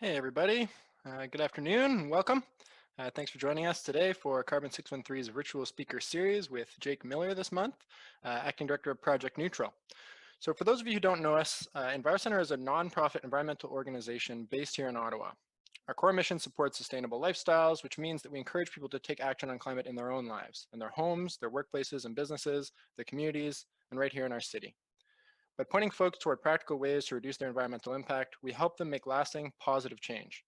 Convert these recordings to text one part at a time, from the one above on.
Hey everybody, good afternoon and welcome. Thanks for joining us today for Carbon 613's virtual speaker series with Jake Miller this month, Acting Director of Project Neutral. So for those of you who don't know us, EnviroCenter is a nonprofit environmental organization based here in Ottawa. Our core mission supports sustainable lifestyles, which means that we encourage people to take action on climate in their own lives, in their homes, their workplaces and businesses, their communities, and right here in our city. By pointing folks toward practical ways to reduce their environmental impact, we help them make lasting, positive change.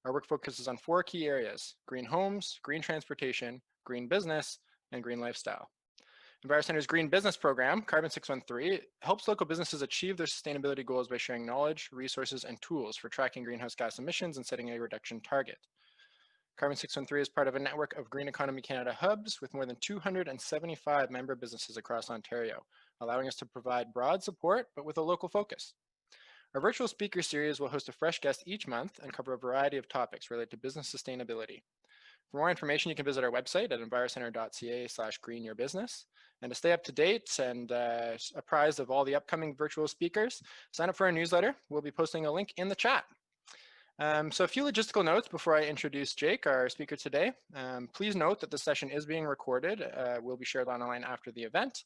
Our work focuses on 4 key areas: green homes, green transportation, green business, and green lifestyle. EnviroCenter's Green Business Program, Carbon 613, helps local businesses achieve their sustainability goals by sharing knowledge, resources, and tools for tracking greenhouse gas emissions and setting a reduction target. Carbon 613 is part of a network of Green Economy Canada hubs with more than 275 member businesses across Ontario, allowing us to provide broad support, but with a local focus. Our virtual speaker series will host a fresh guest each month and cover a variety of topics related to business sustainability. For more information, you can visit our website at envirocenter.ca/greenyourbusiness. And to stay up to date and apprised of all the upcoming virtual speakers, sign up for our newsletter. We'll be posting a link in the chat. So a few logistical notes before I introduce Jake, our speaker today. Please note that the session is being recorded. Will be shared online after the event.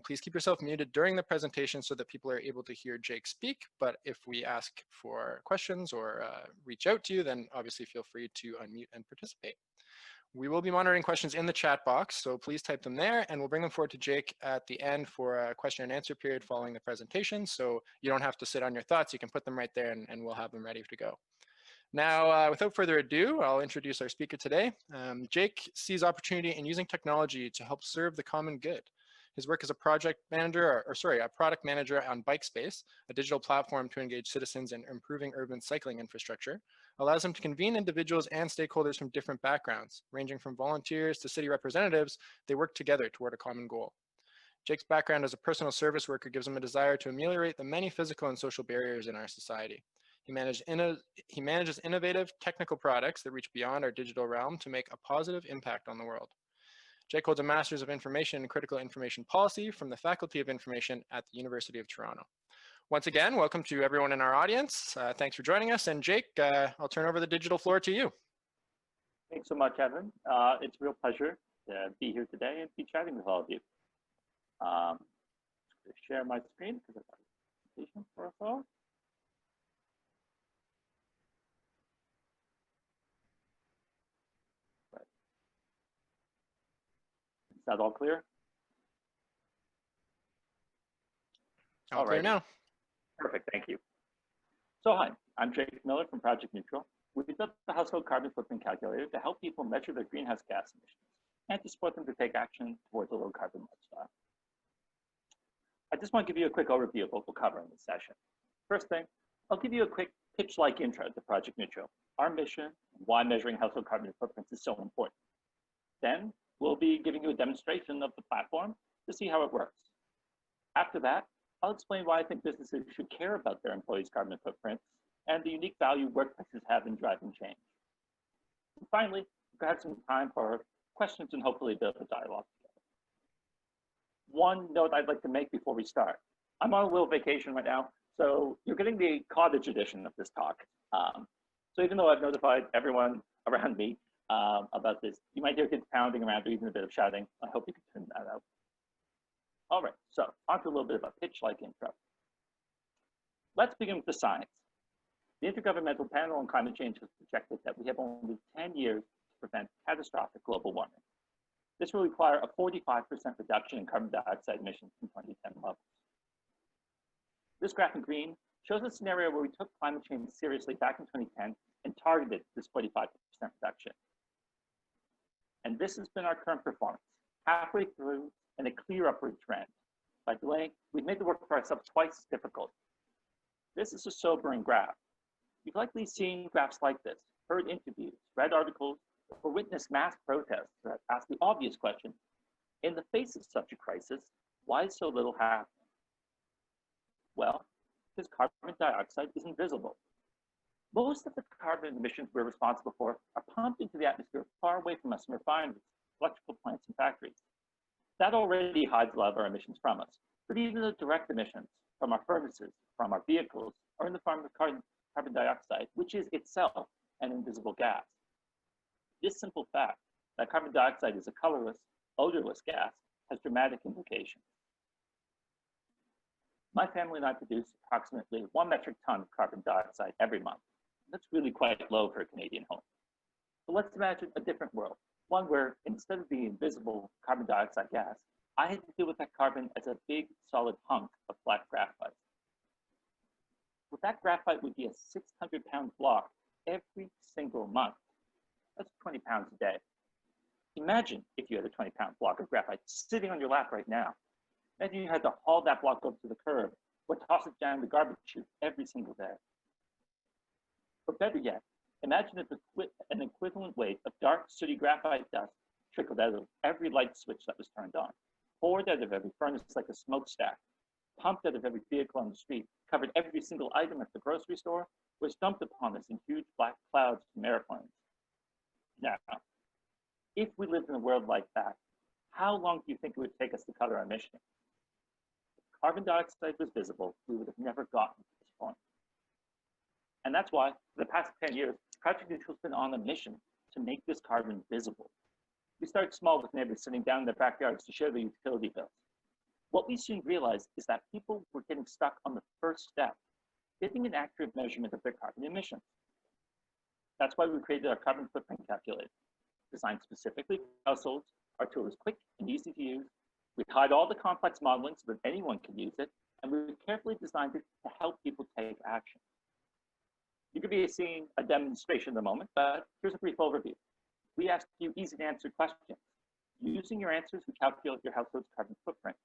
Please keep yourself muted during the presentation so that people are able to hear Jake speak. But if we ask for questions or reach out to you, then obviously feel free to unmute and participate. We will be monitoring questions in the chat box, so please type them there and we'll bring them forward to Jake at the end for a question and answer period following the presentation. So you don't have to sit on your thoughts, you can put them right there and we'll have them ready to go. Now, without further ado, I'll introduce our speaker today. Jake sees opportunity in using technology to help serve the common good. His work as a product manager on BikeSpace, a digital platform to engage citizens in improving urban cycling infrastructure, allows him to convene individuals and stakeholders from different backgrounds, ranging from volunteers to city representatives. They work together toward a common goal. Jake's background as a personal service worker gives him a desire to ameliorate the many physical and social barriers in our society. He manages innovative technical products that reach beyond our digital realm to make a positive impact on the world. Jake holds a Master's of Information and Critical Information Policy from the Faculty of Information at the University of Toronto. Once again, welcome to everyone in our audience. Thanks for joining us. And Jake, I'll turn over the digital floor to you. Thanks so much, Evan. It's a real pleasure to be here today and be chatting with all of you. Share my screen because I've got a presentation for us all. Is that all clear? All clear now. Perfect, thank you. So hi, I'm Jake Miller from Project Neutral. We built the household carbon footprint calculator to help people measure their greenhouse gas emissions and to support them to take action towards a low carbon lifestyle. I just want to give you a quick overview of what we'll cover in this session. First thing, I'll give you a quick pitch-like intro to Project Neutral, our mission, and why measuring household carbon footprints is so important. Then we'll be giving you a demonstration of the platform to see how it works. After that, I'll explain why I think businesses should care about their employees' carbon footprints and the unique value workplaces have in driving change. And finally, we'll have some time for questions and hopefully a bit of a dialogue together. One note I'd like to make before we start. I'm on a little vacation right now, so you're getting the cottage edition of this talk. So even though I've notified everyone around me about this, you might hear kids pounding around or even a bit of shouting. I hope you can tune that out. All right, so on to a little bit of a pitch-like intro. Let's begin with the science. The Intergovernmental Panel on Climate Change has projected that we have only 10 years to prevent catastrophic global warming. This will require a 45% reduction in carbon dioxide emissions from 2010 levels. This graph in green shows a scenario where we took climate change seriously back in 2010 and targeted this 45% reduction. And this has been our current performance, halfway through and a clear upward trend. By delaying, we've made the work for ourselves twice as difficult. This is a sobering graph. You've likely seen graphs like this, heard interviews, read articles, or witnessed mass protests that ask the obvious question, in the face of such a crisis, why is so little happening? Well, because carbon dioxide is invisible. Most of the carbon emissions we're responsible for are pumped into the atmosphere far away from us in refineries, electrical plants, and factories. That already hides a lot of our emissions from us. But even the direct emissions from our furnaces, from our vehicles, or in the form of carbon carbon dioxide, which is itself an invisible gas. This simple fact that carbon dioxide is a colorless, odorless gas has dramatic implications. My family and I produce approximately 1 metric ton of carbon dioxide every month. That's really quite low for a Canadian home. But let's imagine a different world, one where instead of the invisible carbon dioxide gas, I had to deal with that carbon as a big solid hunk of black graphite. Well, that graphite would be a 600-pound block every single month. That's 20 pounds a day. Imagine if you had a 20-pound block of graphite sitting on your lap right now. Imagine you had to haul that block over to the curb or toss it down the garbage chute every single day. Or better yet, imagine if an equivalent weight of dark, sooty graphite dust trickled out of every light switch that was turned on, poured out of every furnace like a smokestack, pumped out of every vehicle on the street, covered every single item at the grocery store, was dumped upon us in huge black clouds from airplanes. Now, if we lived in a world like that, how long do you think it would take us to cut our emissions? If carbon dioxide was visible, we would have never gotten to this point. And that's why, for the past 10 years, Project Neutral has been on a mission to make this carbon visible. We started small with neighbors sitting down in their backyards to share their utility bills. What we soon realized is that people were getting stuck on the first step, getting an accurate measurement of their carbon emissions. That's why we created our carbon footprint calculator. Designed specifically for households, our tool is quick and easy to use. We hide all the complex modeling so that anyone can use it, and we carefully designed it to help people take action. You could be seeing a demonstration in a moment, but here's a brief overview. We ask you easy to answer questions. Using your answers, we calculate your household's carbon footprint.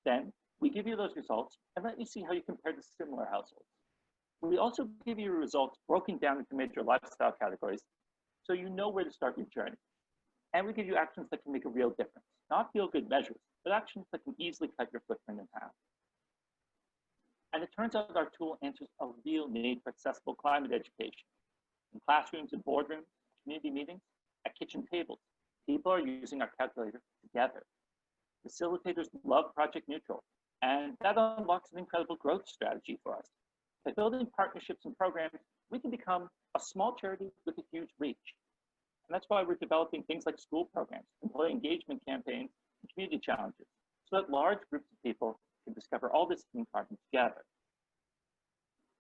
Then we give you those results and let you see how you compare to similar households. We also give you results broken down into major lifestyle categories so you know where to start your journey. And we give you actions that can make a real difference, not feel-good measures, but actions that can easily cut your footprint in half. And it turns out our tool answers a real need for accessible climate education. In classrooms and boardrooms, community meetings, at kitchen tables, people are using our calculator together. Facilitators love Project Neutral, and that unlocks an incredible growth strategy for us. By building partnerships and programs, we can become a small charity with a huge reach. And that's why we're developing things like school programs, employee engagement campaigns, and community challenges, so that large groups of people can discover all this hidden carbon together.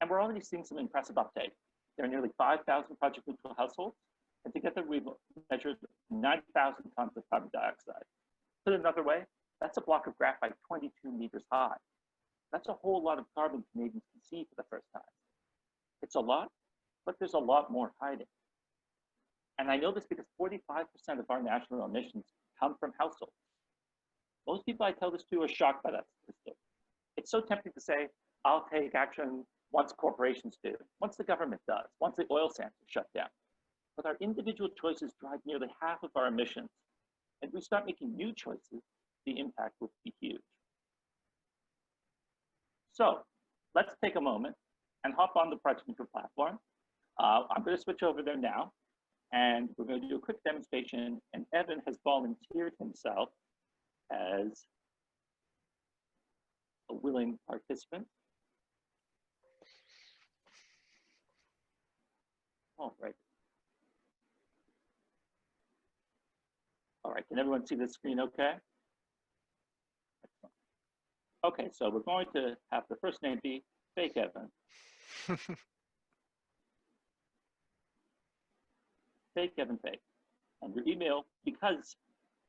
And we're already seeing some impressive uptake. There are nearly 5,000 Project Neutral households, and together we've measured 90,000 tons of carbon dioxide. Put another way, that's a block of graphite 22 meters high. That's a whole lot of carbon Canadians can see for the first time. It's a lot, but there's a lot more hiding. And I know this because 45% of our national emissions come from households. Most people I tell this to are shocked by that statistic. It's so tempting to say, I'll take action once corporations do, once the government does, once the oil sands are shut down. But our individual choices drive nearly half of our emissions. And if we start making new choices, the impact will be huge. So let's take a moment and hop on the Project Neutral platform. I'm going to switch over there now, and we're going to do a quick demonstration. And Evan has volunteered himself as a willing participant. All right. All right, can everyone see the screen okay? Excellent. Okay, so we're going to have the first name be Fake Evan. Fake Evan Fake. And your email, because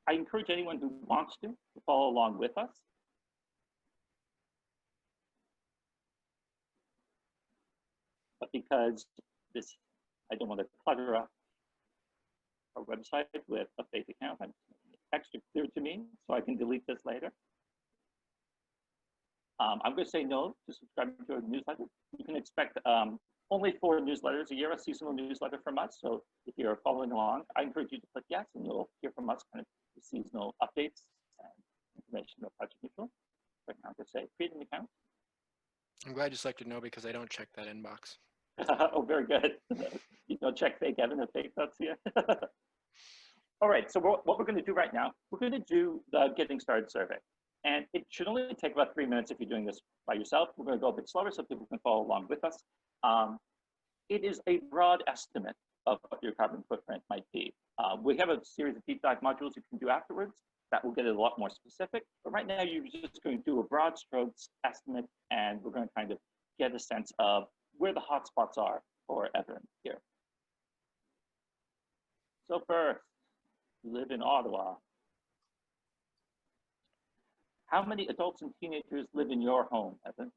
I encourage anyone who wants to follow along with us. But because this, I don't want to clutter up our website with a fake account, I'm extra clear to me, so I can delete this later. I'm going to say no to subscribing to a newsletter. You can expect only 4 newsletters a year, a seasonal newsletter from us. So if you're following along, I encourage you to click yes, and you'll hear from us kind of the seasonal updates and information about Project Neutral. Right now, I'm going to say create an account. I'm glad you selected no because I don't check that inbox. Oh, very good. You don't check Fake Evan and Fake Nuts here. All right, so what we're going to do right now, we're going to do the Getting Started survey. And it should only take about 3 minutes if you're doing this by yourself. We're going to go a bit slower so people can follow along with us. it is a broad estimate of what your carbon footprint might be. We have a series of deep dive modules you can do afterwards that will get it a lot more specific. But right now, you're just going to do a broad strokes estimate, and we're going to kind of get a sense of where the hotspots are for Evan here. So first, you live in Ottawa. How many adults and teenagers live in your home, Evan?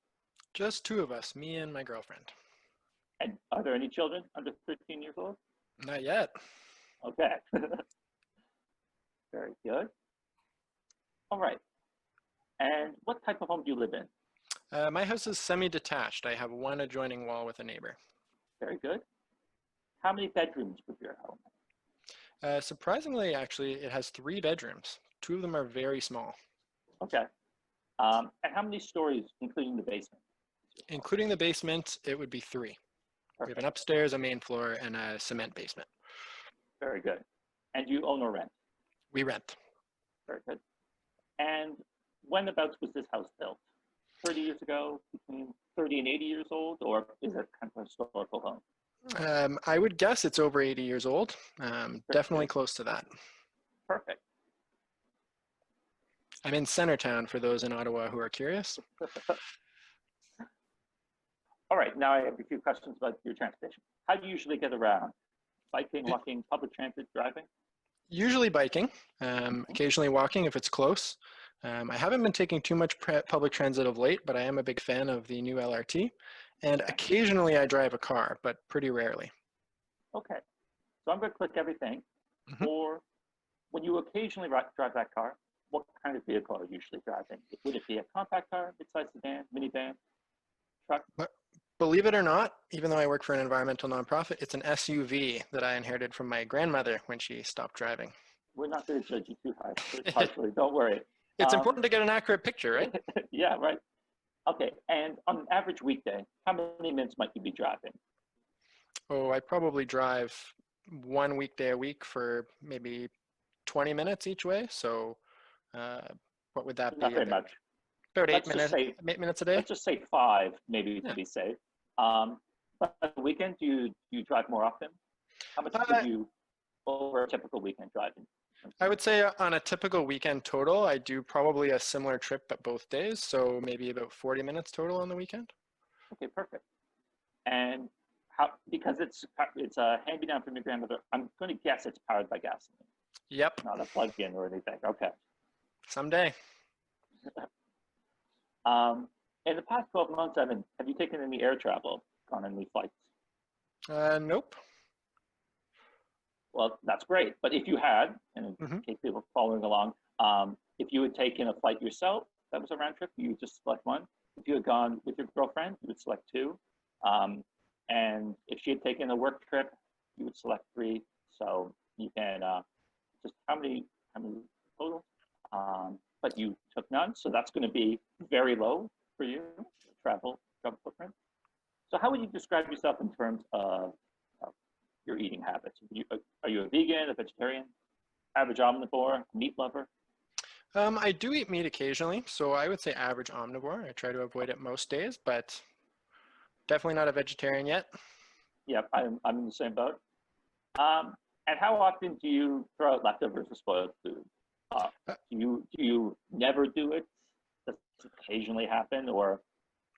Just two of us, me and my girlfriend. And are there any children under 13 years old? Not yet. Okay. Very good. All right. And what type of home do you live in? My house is semi-detached. I have one adjoining wall with a neighbor. Very good. How many bedrooms would your home have? Surprisingly, actually, it has 3 bedrooms. 2 of them are very small. Okay. And how many stories, including the basement? Including the basement, it would be 3. We have an upstairs, a main floor, and a cement basement. Very good. And do you own or rent? We rent. Very good. And when about was this house built? 30 years ago, between 30 and 80 years old, or is it kind of a historical home? I would guess it's over 80 years old. Definitely close to that. Perfect. I'm in Centertown for those in Ottawa who are curious. All right, now I have a few questions about your transportation. How do you usually get around? Biking, walking, public transit, driving? Usually biking, occasionally walking if it's close. I haven't been taking too much public transit of late, but I am a big fan of the new LRT. And occasionally I drive a car, but pretty rarely. Okay, so I'm going to click everything. Or when you occasionally drive that car, what kind of vehicle are you usually driving? Would it be a compact car, mid-sized sedan, minivan, truck? Believe it or not, even though I work for an environmental nonprofit, it's an SUV that I inherited from my grandmother when she stopped driving. We're not going to judge you too harshly, don't worry. It's important to get an accurate picture, right? Yeah, right. Okay, and on an average weekday, how many minutes might you be driving? Oh, I probably drive 1 weekday a week for maybe 20 minutes each way. So what would that be? Not very much. About 8 minutes a day? Let's just say 5, maybe, to be safe. But on the weekend, do you drive more often? How much do you over a typical weekend driving? I would say on a typical weekend total, I do probably a similar trip at both days. So maybe about 40 minutes total on the weekend. Okay, perfect. And how, because it's a hand-me-down from your grandmother, I'm going to guess it's powered by gasoline. Yep. Not a plug-in or anything. Okay. Someday. In the past 12 months, Evan, have you taken any air travel, gone on any flights? Nope. Well, that's great. But if you had, and in case people are following along, if you had taken a flight yourself, that was a round trip, you would just select one. If you had gone with your girlfriend, you would select 2. And if she had taken a work trip, you would select 3. So you can just how many total? But you took none, so that's going to be very low for you, travel footprint. So how would you describe yourself in terms of your eating habits? Are you a vegan, a vegetarian, average omnivore, meat lover? I do eat meat occasionally, so I would say average omnivore. I try to avoid it most days, but definitely not a vegetarian yet. Yep, I'm in the same boat. And how often do you throw out leftovers or spoiled food? Do you never do it? Does it occasionally happen, or?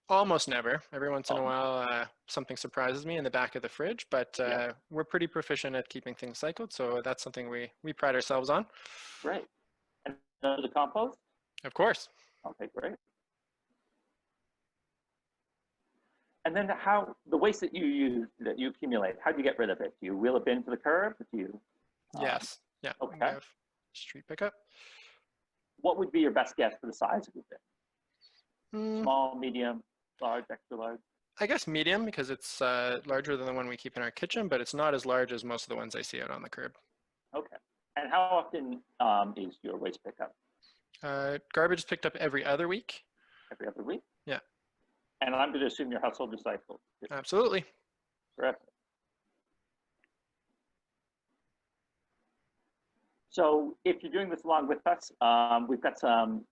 Almost never. Every once in a while, something surprises me in the back of the fridge, but we're pretty proficient at keeping things cycled, so that's something we pride ourselves on. Great. And the compost? Of course. Okay, great. And then the waste that you accumulate, how do you get rid of it? Do you wheel a bin to the curb? Do you? Yes. Yeah. Okay. We have street pickup. What would be your best guess for the size of your bin? Small, medium, large, extra large? I guess medium, because it's larger than the one we keep in our kitchen, but it's not as large as most of the ones I see out on the curb. Okay. And how often is your waste pickup? Garbage is picked up every other week. Every other week? Yeah. And I'm going to assume your household recycles. Absolutely. Correct. So if you're doing this along with us, we've got some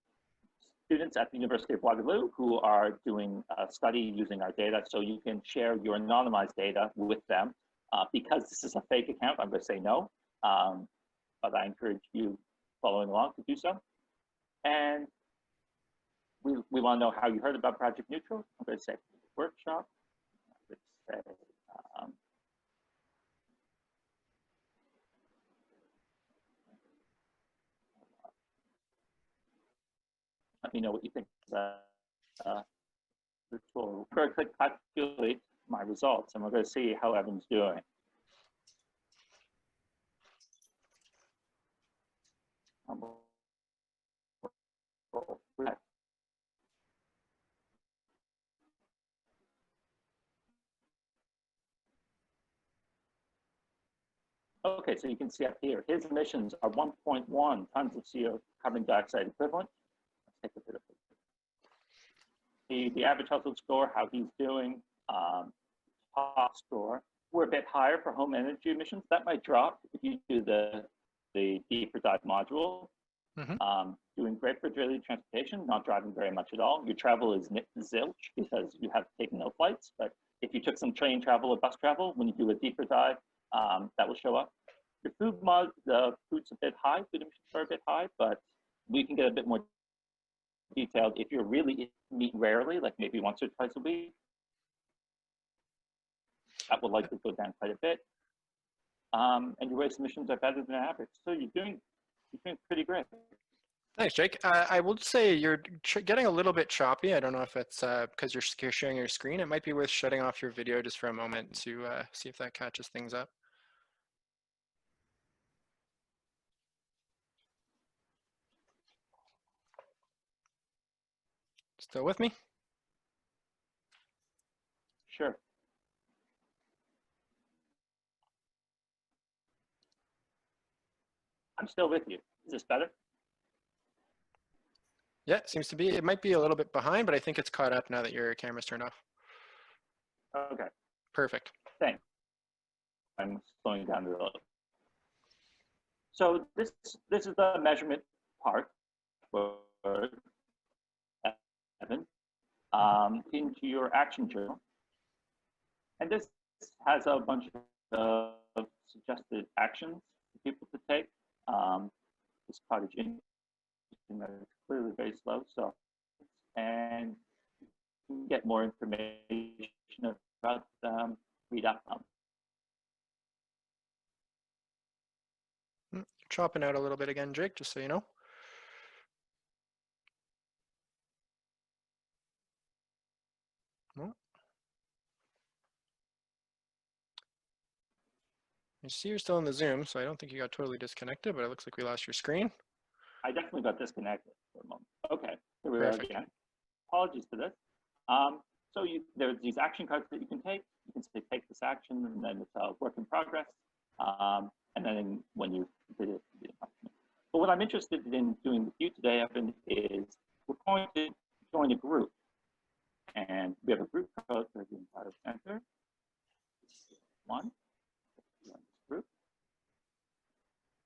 students at the University of Waterloo who are doing a study using our data, so you can share your anonymized data with them. Because this is a fake account, I'm going to say no, but I encourage you following along to do so. And we want to know how you heard about Project Neutral. I'm going to say workshop. I'm going to say, let me know what you think of the virtual. We're going to click calculate my results, and we're going to see how Evan's doing. Okay, so you can see up here, his emissions are 1.1 tons of CO carbon dioxide equivalent. Let's take a bit of the average household score, how he's doing, top score. We're a bit higher for home energy emissions. That might drop if you do the deeper dive module. Doing great for daily transportation, not driving very much at all. Your travel is zilch because you have taken no flights, but if you took some train travel or bus travel, when you do a deeper dive, that will show up. Your food the food's a bit high, food emissions are a bit high, but we can get a bit more detailed if you're really meat rarely, like maybe once or twice a week. That will likely go down quite a bit. And your waste emissions are better than average. So you're doing pretty great. Thanks, Jake. I will say you're getting a little bit choppy. I don't know if it's because you're sharing your screen. It might be worth shutting off your video just for a moment to see if that catches things up. Still with me? Sure. I'm still with you. Is this better? Yeah, it seems to be. It might be a little bit behind, but I think it's caught up now that your camera's turned off. Okay. Perfect. Thanks. I'm slowing down a little. So this is the measurement part for Evan into your action journal. And this has a bunch of suggested actions for people to take. This cottage in is clearly very slow, so and you can get more information about read up on. Chopping out a little bit again, Jake, just so you know. Well, you see you're still in the Zoom, so I don't think you got totally disconnected, but it looks like we lost your screen. I definitely got disconnected for a moment. Okay, here we Perfect. are again. Apologies for this. So there's these action cards that you can take. You can say take this action, and then it's a work in progress. And then when you did it, but what I'm interested in doing with you today, Evan, is we're going to join a group. And we have a group code for the entire center. One. Group.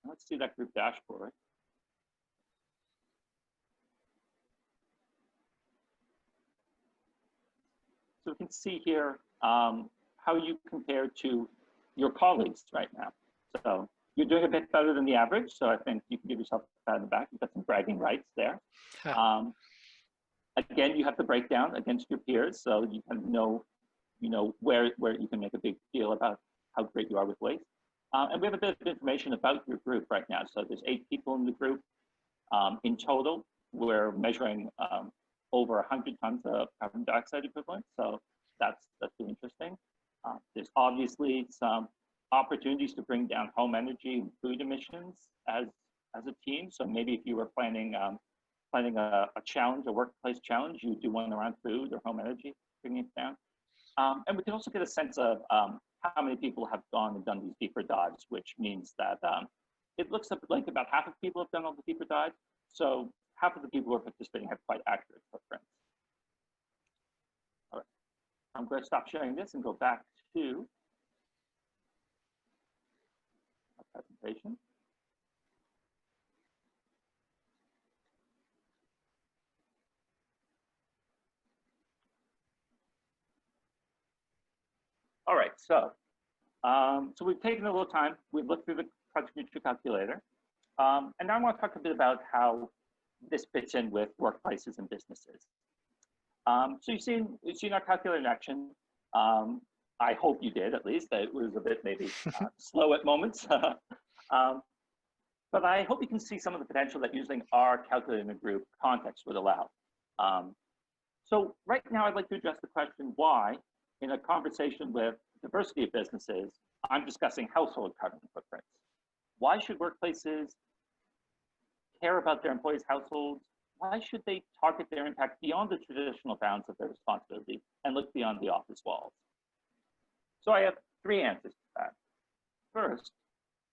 And let's see that group dashboard. So we can see here how you compare to your colleagues right now. So you're doing a bit better than the average. So I think you can give yourself a pat on the back. You've got some bragging rights there. Again, you have to break down against your peers, so you can know, where you can make a big deal about how great you are with waste. And we have a bit of information about your group right now. So there's 8 people in the group. In total, we're measuring over 100 tons of carbon dioxide equivalent. So that's really interesting. There's obviously some opportunities to bring down home energy and food emissions as a team. So maybe if you were planning a challenge, a workplace challenge, you do one around food or home energy, bringing it down. And we can also get a sense of how many people have gone and done these deeper dives, which means that it looks like about half of people have done all the deeper dives. So half of the people who are participating have quite accurate footprints. All right, I'm going to stop sharing this and go back to our presentation. All right, so we've taken a little time. We've looked through the Project Neutral calculator. And now I want to talk a bit about how this fits in with workplaces and businesses. So you've seen our calculator in action. I hope you did, at least. It was a bit maybe slow at moments. But I hope you can see some of the potential that using our calculator in a group context would allow. So right now, I'd like to address the question why, in a conversation with diversity of businesses, I'm discussing household carbon footprints. Why should workplaces care about their employees' households? Why should they target their impact beyond the traditional bounds of their responsibility and look beyond the office walls? So I have 3 answers to that. First,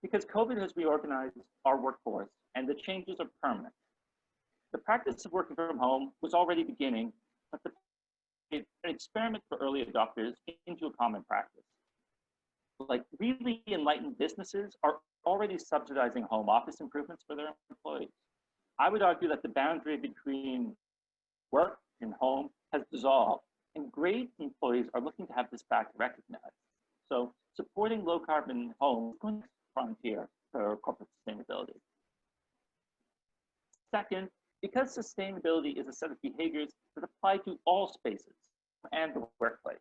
because COVID has reorganized our workforce and the changes are permanent. The practice of working from home was already beginning, but an experiment for early adopters into a common practice. Like really enlightened businesses are already subsidizing home office improvements for their employees. I would argue that the boundary between work and home has dissolved, and great employees are looking to have this back recognized. So supporting low carbon homes is going to be the frontier for corporate sustainability. Second, because sustainability is a set of behaviors that apply to all spaces and the workplace.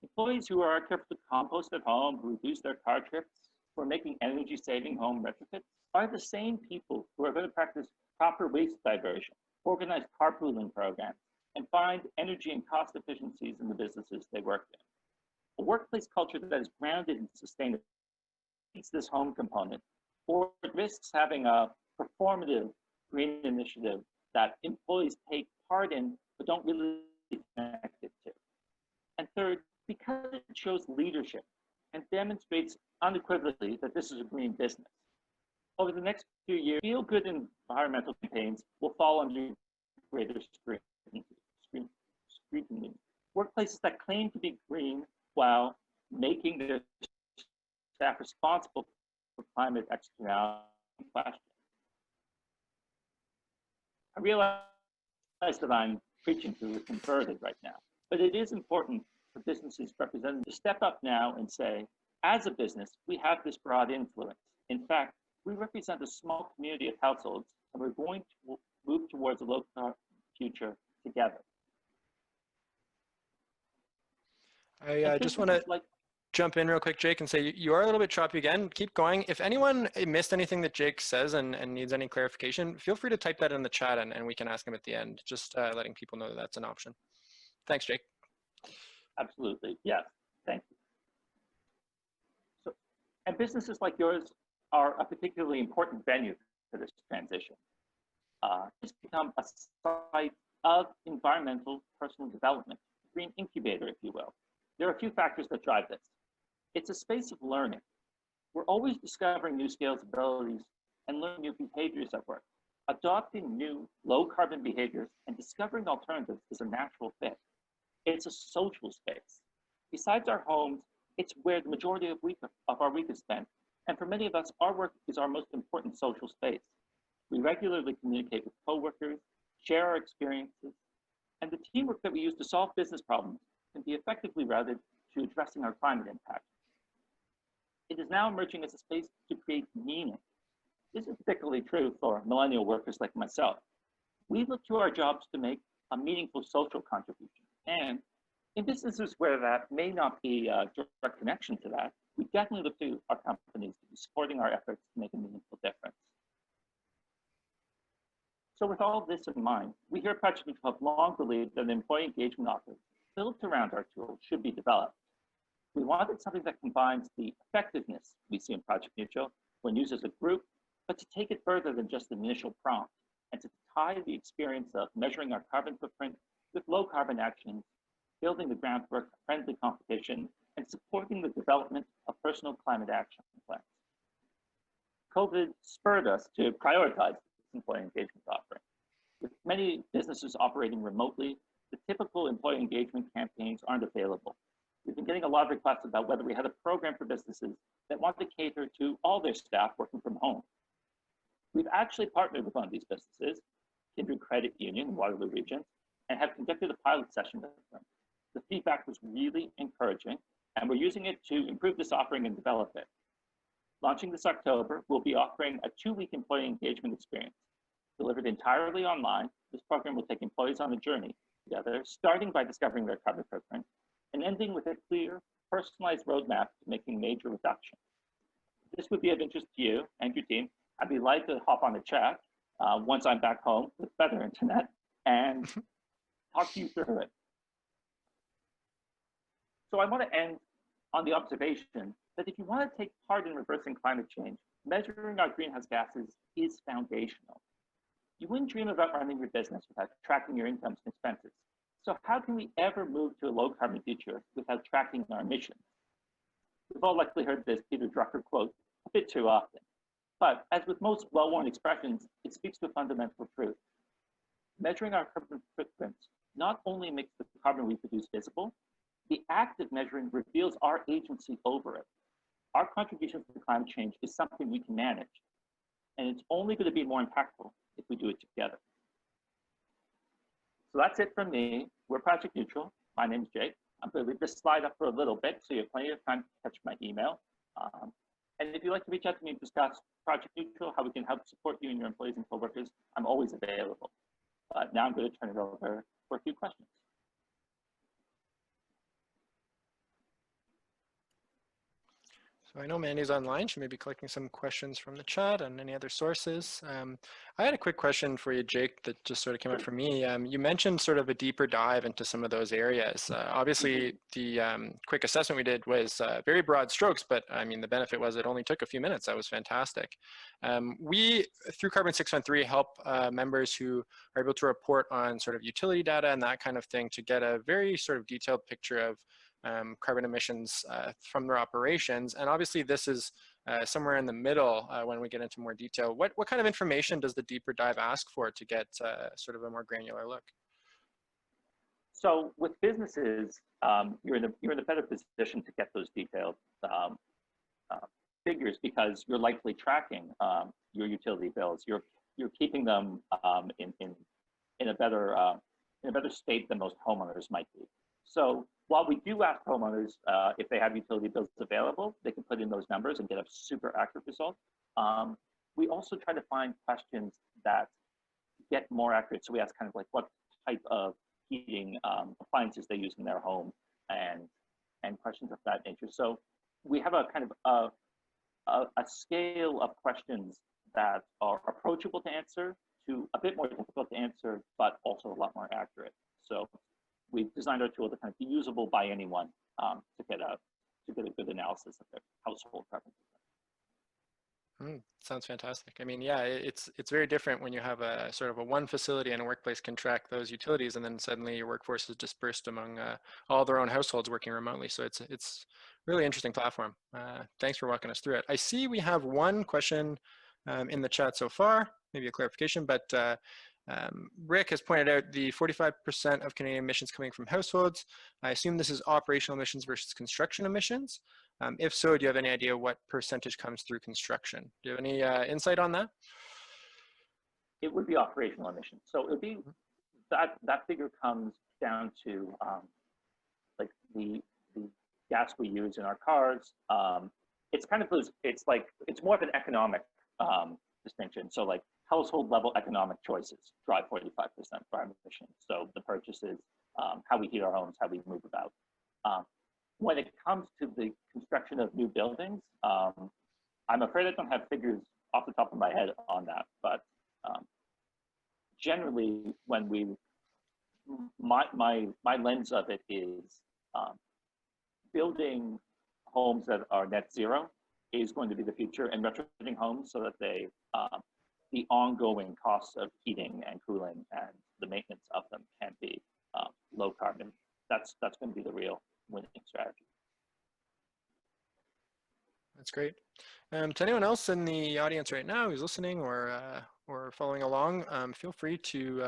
Employees who are careful to compost at home, who reduce their car trips, who are making energy-saving home retrofits, are the same people who are going to practice proper waste diversion, organize carpooling programs, and find energy and cost efficiencies in the businesses they work in. A workplace culture that is grounded in sustainability needs this home component, or it risks having a performative green initiative that employees take part in but don't really connect it to. And third, because it shows leadership and demonstrates unequivocally that this is a green business. Over the next few years, feel-good environmental campaigns will fall under greater scrutiny. Workplaces that claim to be green while making their staff responsible for climate externality question. I realize that I'm preaching to the converted right now, but it is important for businesses represented to step up now and say, as a business, we have this broad influence. In fact, we represent a small community of households, and we're going to move towards a low carbon future together. I just want to jump in real quick, Jake, and say you are a little bit choppy again. Keep going. If anyone missed anything that Jake says and needs any clarification, feel free to type that in the chat and we can ask him at the end, just letting people know that that's an option. Thanks, Jake. Absolutely. Yes. Thank you. So, and businesses like yours are a particularly important venue for this transition. It's become a site of environmental personal development, green incubator, if you will. There are a few factors that drive this. It's a space of learning. We're always discovering new skills, abilities, and learning new behaviors at work. Adopting new low-carbon behaviors and discovering alternatives is a natural fit. It's a social space. Besides our homes, it's where the majority of our week is spent. And for many of us, our work is our most important social space. We regularly communicate with coworkers, share our experiences, and the teamwork that we use to solve business problems can be effectively routed to addressing our climate impact. It is now emerging as a space to create meaning. This is particularly true for millennial workers like myself. We look to our jobs to make a meaningful social contribution. And in businesses where that may not be a direct connection to that, we definitely look to our companies to be supporting our efforts to make a meaningful difference. So with all of this in mind, we here at Project Neutral have long believed that an employee engagement office built around our tools should be developed. We wanted something that combines the effectiveness we see in Project Neutral when used as a group, but to take it further than just an initial prompt, and to tie the experience of measuring our carbon footprint with low carbon actions, building the groundwork for friendly competition, and supporting the development of personal climate action plans. COVID spurred us to prioritize this employee engagement offering. With many businesses operating remotely, the typical employee engagement campaigns aren't available. We've been getting a lot of requests about whether we had a program for businesses that want to cater to all their staff working from home. We've actually partnered with one of these businesses, Kindred Credit Union in Waterloo Region, and have conducted a pilot session with them. The feedback was really encouraging, and we're using it to improve this offering and develop it. Launching this October, we'll be offering a 2-week employee engagement experience. Delivered entirely online, this program will take employees on a journey together, starting by discovering their carbon footprint and ending with a clear, personalized roadmap to making major reductions. If this would be of interest to you and your team, I'd be delighted to hop on a chat once I'm back home with better internet and talk to you through it. So I want to end on the observation that if you want to take part in reversing climate change, measuring our greenhouse gases is foundational. You wouldn't dream about running your business without tracking your incomes and expenses. So how can we ever move to a low carbon future without tracking our emissions? We've all likely heard this Peter Drucker quote a bit too often. But as with most well-worn expressions, it speaks to a fundamental truth. Measuring our carbon footprints not only makes the carbon we produce visible, the act of measuring reveals our agency over it. Our contribution to climate change is something we can manage, and it's only going to be more impactful if we do it together. So that's it from me. We're Project Neutral. My name is Jake. I'm going to leave this slide up for a little bit, so you have plenty of time to catch my email. And if you'd like to reach out to me and discuss Project Neutral, how we can help support you and your employees and coworkers, I'm always available. Now I'm going to turn it over for a few questions. So I know Mandy's online. She may be collecting some questions from the chat and any other sources. I had a quick question for you, Jake, that just sort of came up for me. You mentioned sort of a deeper dive into some of those areas. Obviously, the quick assessment we did was very broad strokes, but I mean, the benefit was it only took a few minutes. That was fantastic. We, through Carbon 613, help members who are able to report on sort of utility data and that kind of thing to get a very sort of detailed picture of carbon emissions from their operations. And obviously this is somewhere in the middle when we get into more detail. What kind of information does the deeper dive ask for to get sort of a more granular look? So with businesses, you're in a better position to get those detailed figures because you're likely tracking your utility bills. You're keeping them in a better state than most homeowners might be. So while we do ask homeowners if they have utility bills available, they can put in those numbers and get a super accurate result. We also try to find questions that get more accurate. So we ask kind of like what type of heating appliances they use in their home and questions of that nature. So we have a kind of a scale of questions that are approachable to answer to a bit more difficult to answer, but also a lot more accurate. So we've designed our tool to kind of be usable by anyone to get a good analysis of their household carbon footprint. Sounds fantastic. I mean, yeah, it's very different when you have a sort of a one facility and a workplace can track those utilities, and then suddenly your workforce is dispersed among all their own households working remotely. So it's really interesting platform. Thanks for walking us through it. I see we have one question in the chat so far, maybe a clarification, but Rick has pointed out the 45% of Canadian emissions coming from households. I assume this is operational emissions versus construction emissions. If so, do you have any idea what percentage comes through construction? Do you have any insight on that? It would be operational emissions. So it would be that figure comes down to like the gas we use in our cars. It's kind of it's more of an economic distinction. So like household level economic choices drive 45% of our emissions. So the purchases, how we heat our homes, how we move about. When it comes to the construction of new buildings, I'm afraid I don't have figures off the top of my head on that, but generally when my lens of it is building homes that are net zero is going to be the future, and retrofitting homes so that they the ongoing costs of heating and cooling and the maintenance of them can be low carbon. That's going to be the real winning strategy. That's great. To anyone else in the audience right now who's listening or following along, feel free to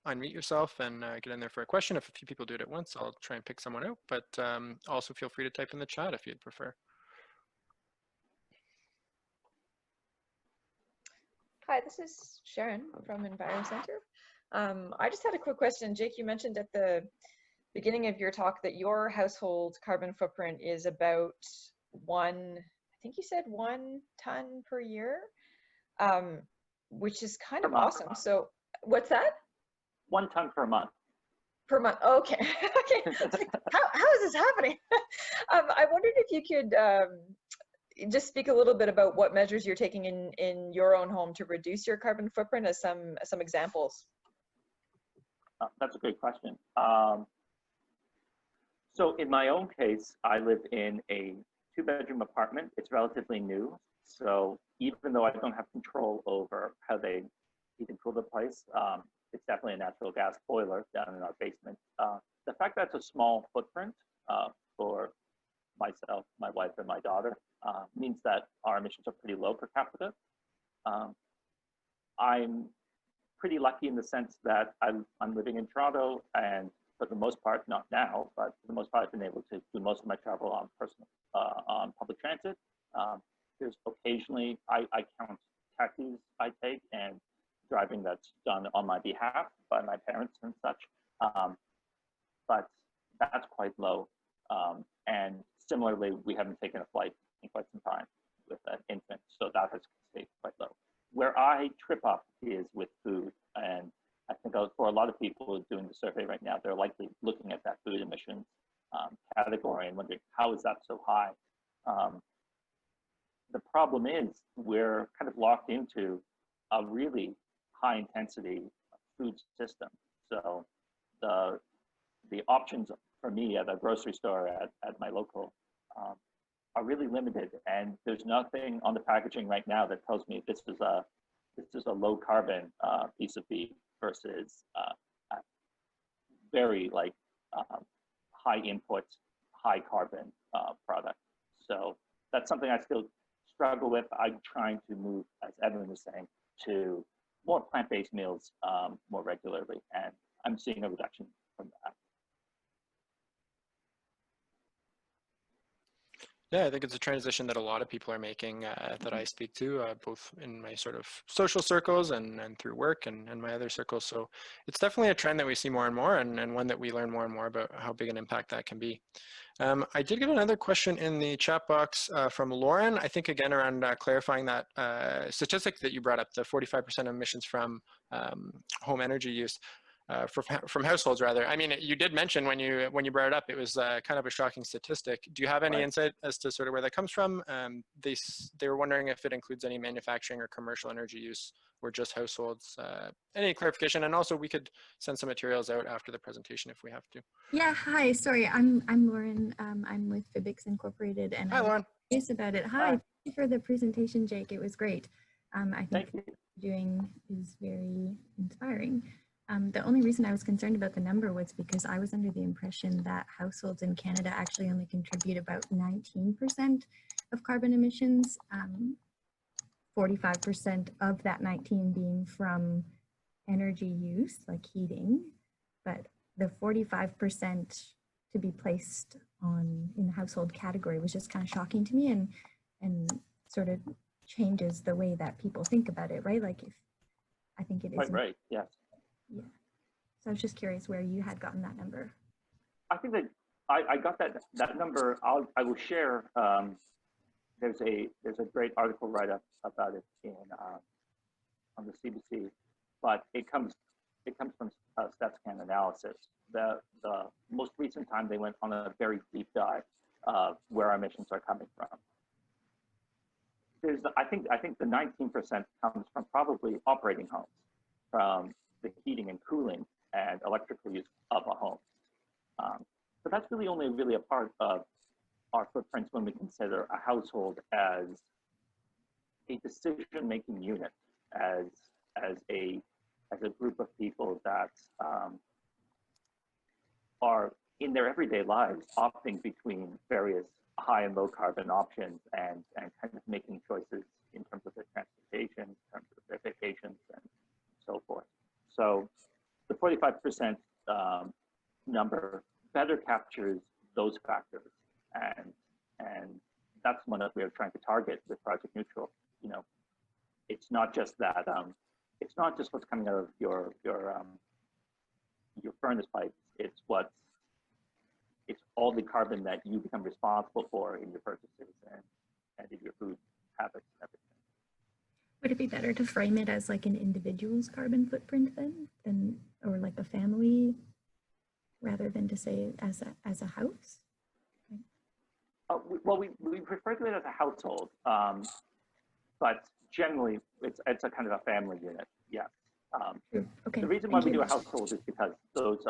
unmute yourself and get in there for a question. If a few people do it at once, I'll try and pick someone out, but also feel free to type in the chat if you'd prefer. Hi, this is Sharon from Enviro Center. I just had a quick question. Jake, you mentioned at the beginning of your talk that your household carbon footprint is about I think you said 1 ton per year, which is kind Per of month. awesome. So what's that? 1 ton per month. Per month. Okay. Okay. It's like, how is this happening? I wondered if you could just speak a little bit about what measures you're taking in your own home to reduce your carbon footprint as some examples. That's a great question. So in my own case, I live in a 2-bedroom apartment. It's relatively new. So even though I don't have control over how they heat and cool the place, it's definitely a natural gas boiler down in our basement. The fact that it's a small footprint for myself, my wife, and my daughter means that our emissions are pretty low per capita. I'm pretty lucky in the sense that I'm living in Toronto, and for the most part, not now, but for the most part, I've been able to do most of my travel on on public transit. There's occasionally, I count taxis I take and driving that's done on my behalf by my parents and such. But that's quite low. And similarly, we haven't taken a flight in quite some time with an infant, so that has stayed quite low. Where I trip up is with food, and I think for a lot of people doing the survey right now, they're likely looking at that food emissions category and wondering, how is that so high? The problem is we're kind of locked into a really high intensity food system. So the options for me at a grocery store at my local are really limited, and there's nothing on the packaging right now that tells me this is a low carbon piece of beef versus a very high input, high carbon product. So that's something I still struggle with. I'm trying to move, as Evan was saying, to more plant-based meals more regularly, and I'm seeing a reduction from that. Yeah, I think it's a transition that a lot of people are making that I speak to, both in my sort of social circles and through work and my other circles. So it's definitely a trend that we see more and more, and one that we learn more and more about how big an impact that can be. I did get another question in the chat box from Lauren, I think again around clarifying that statistic that you brought up, the 45% emissions from home energy use. From households rather. I mean, you did mention when you brought it up, it was kind of a shocking statistic. Do you have any insight as to sort of where that comes from? They were wondering if it includes any manufacturing or commercial energy use or just households. Any clarification? And also we could send some materials out after the presentation if we have to. Yeah, hi, sorry, I'm Lauren. I'm with Fibix Incorporated, and hi, Lauren. Curious about it. Hi, thank you for the presentation, Jake. It was great. I think what you're doing is very inspiring. The only reason I was concerned about the number was because I was under the impression that households in Canada actually only contribute about 19% of carbon emissions, 45% of that 19 being from energy use, like heating, but the 45% to be placed in the household category was just kind of shocking to me, and sort of changes the way that people think about it, right? Like I think it is. Right, yes. Yeah. So I was just curious where you had gotten that number. I think that I got that number. I will share. There's a great article write-up about it on the CBC, but it comes from StatsCan analysis. The most recent time they went on a very deep dive of where our emissions are coming from. I think the 19% comes from probably operating homes, from the heating and cooling and electrical use of a home. But that's really only a part of our footprints when we consider a household as a decision-making unit, as a group of people that are in their everyday lives opting between various high and low carbon options and kind of making choices in terms of their transportation, in terms of their vacations and so forth. So the 45% number better captures those factors, and that's one that we are trying to target with Project Neutral. You know, it's not just that. It's not just what's coming out of your furnace pipes. It's what's all the carbon that you become responsible for in your purchases and in your food habits and everything. Would it be better to frame it as like an individual's carbon footprint then, or like a family, rather than to say it as a house? Well, we refer to it as a household, but generally it's a kind of a family unit. Yes. Okay. The reason why we do a household is because those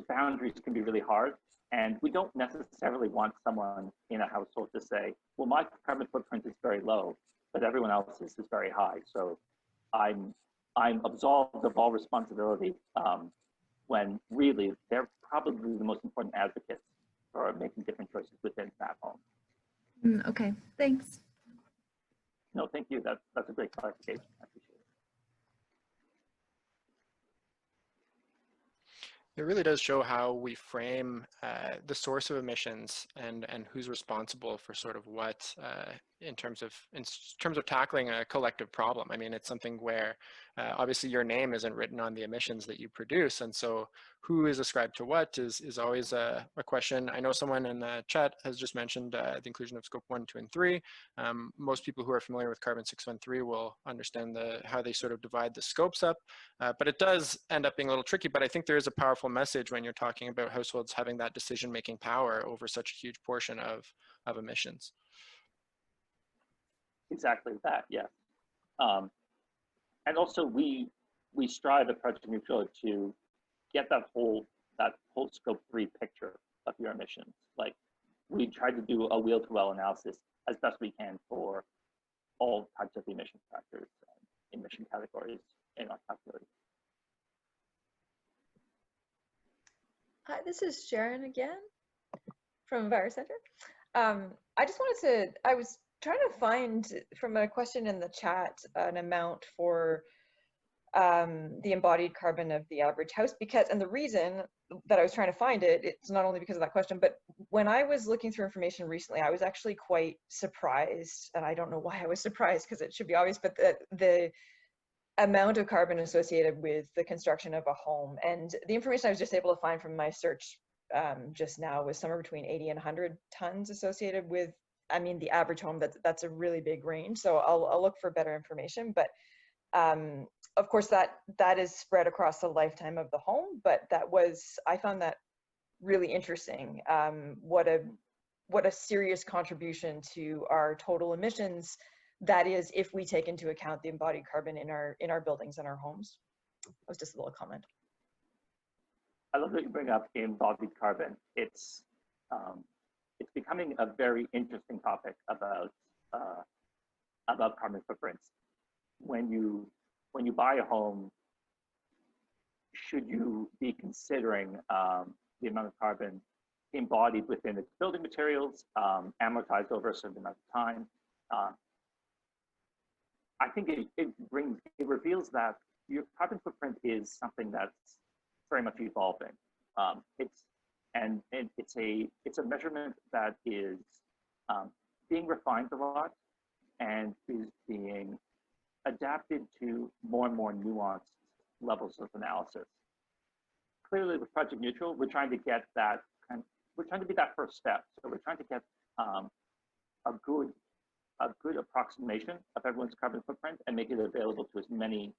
boundaries can be really hard, and we don't necessarily want someone in a household to say, well, my carbon footprint is very low, but everyone else's is very high. So I'm absolved of all responsibility, when really they're probably the most important advocates for making different choices within that home. Okay, thanks. No, thank you. That's a great clarification. I appreciate it. It really does show how we frame the source of emissions and who's responsible for sort of what in terms of tackling a collective problem. I mean, it's something where obviously your name isn't written on the emissions that you produce, and so who is ascribed to what is always a question. I know someone in the chat has just mentioned the inclusion of scope 1, 2, and 3. Most people who are familiar with carbon 613 will understand how they sort of divide the scopes up, but it does end up being a little tricky. But I think there is a powerful message when you're talking about households having that decision-making power over such a huge portion of emissions. Exactly that, yes. And also we strive at Project Neutral to get that whole scope 3 picture of your emissions. Like, we try to do a wheel-to-well analysis as best we can for all types of emission factors and emission categories in our calculation. Hi, this is Sharon again from Enviro Center. I just wanted to, I was trying to find from a question in the chat an amount for the embodied carbon of the average house, and the reason that I was trying to find it, it's not only because of that question, but when I was looking through information recently, I was actually quite surprised, and I don't know why I was surprised because it should be obvious, but the amount of carbon associated with the construction of a home, and the information I was just able to find from my search just now was somewhere between 80 and 100 tons associated with, I mean, the average home. That's a really big range, so I'll look for better information, but of course that is spread across the lifetime of the home, but I found that really interesting. What a serious contribution to our total emissions that is, if we take into account the embodied carbon in our buildings and our homes. That was just a little comment. I love that you bring up embodied carbon. It's becoming a very interesting topic about carbon footprints. When you buy a home, should you be considering the amount of carbon embodied within its building materials, amortized over a certain amount of time? I think it reveals that your carbon footprint is something that's very much evolving. It's a measurement that is being refined a lot and is being adapted to more and more nuanced levels of analysis. Clearly, with Project Neutral, we're trying to get that we're trying to be that first step. So we're trying to get a good approximation of everyone's carbon footprint and make it available to as many